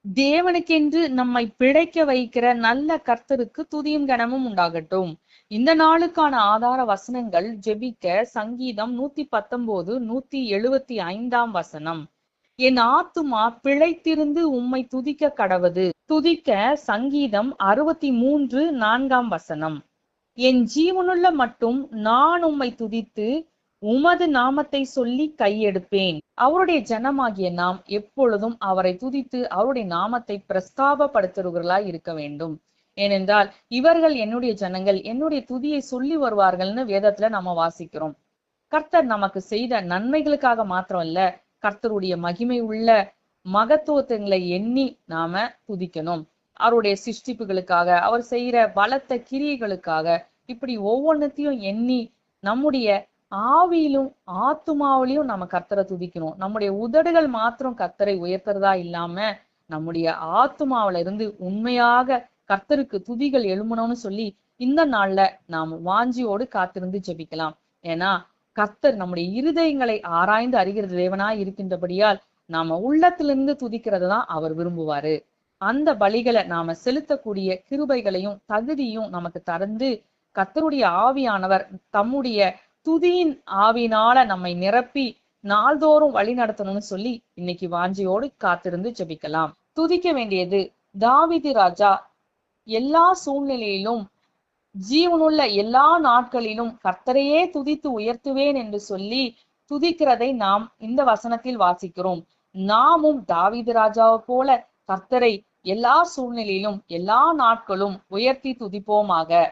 தேவனுக்கென்று நம்மை பிழைக்க வைக்கிற நல்ல கர்த்தருக்கு துதியும் கனமும் உண்டாகட்டும். இந்த நாளுக்கான ஆதார வசனங்கள் ஜெபிக்க சங்கீதம் 119 175 என் ஆத்துமா பிழைத்திருந்து உம்மை துதிக்க கடவது. துதிக்க சங்கீதம் 63 4 என் ஜீவனுள்ள மட்டும் நான் உம்மை துதித்து உமது நாமத்தை சொல்லி கையெடுப்பேன். அவருடைய ஜனமாகிய நாம் எப்பொழுதும் அவரை துதித்து அவருடைய நாமத்தை பிரஸ்தாபப்படுத்துகிறவர்களாய் இருக்க வேண்டும். ஏனென்றால் இவர்கள் என்னுடைய ஜனங்கள், என்னுடைய துதியை சொல்லி வருவார்கள்னு வேதத்துல நாம வாசிக்கிறோம். கர்த்தர் நமக்கு செய்த நன்மைகளுக்காக மாத்திரமல்ல, கர்த்தருடைய மகிமை உள்ள மகத்துவங்களை எண்ணி நாம துதிக்கணும். அவருடைய சிருஷ்டிப்புகளுக்காக, அவர் செய்யற பலத்த கிரியைகளுக்காக, இப்படி ஒவ்வொன்னத்தையும் எண்ணி நம்முடைய ஆவியிலும் ஆத்துமாவிலையும் நம்ம கர்த்தரை துதிக்கணும். நம்முடைய உதடுகள் மாத்திரம் கர்த்தரை உயர்த்துறதா இல்லாம நம்முடைய ஆத்துமாவில இருந்து உண்மையாக கர்த்தருக்கு துதிகள் எழும்பணும்னு சொல்லி இந்த நாள்ல நாம் வாஞ்சியோடு காத்திருந்து ஜெபிக்கலாம். ஏன்னா கர்த்தர் நம்முடைய இருதயங்களை ஆராய்ந்து அறிகிற தேவனாய் இருக்கின்றபடியால் நாம உள்ளத்திலிருந்து துதிக்கிறது தான் அவர் விரும்புவாரு. அந்த பலிகளை நாம செலுத்தக்கூடிய கிருபைகளையும் தகுதியும் நமக்கு தந்து கர்த்தருடைய ஆவியானவர் தம்முடைய துதியின் ஆவினால நம்மை நிரப்பி நாள்தோறும் வழி நடத்தணும்னு சொல்லி இன்னைக்கு வாஞ்சியோடு காத்திருந்து ஜெபிக்கலாம். துதிக்க வேண்டியது தாவீது ராஜா எல்லா சூழ்நிலையிலும் ஜீவனுள்ள எல்லா நாட்களிலும் கர்த்தரையே துதித்து உயர்த்துவேன் என்று சொல்லி துதிக்கிறதை நாம் இந்த வசனத்தில் வாசிக்கிறோம். நாமும் தாவீது ராஜாவை போல கர்த்தரை எல்லா சூழ்நிலையிலும் எல்லா நாட்களும் உயர்த்தி துதிப்போமாக.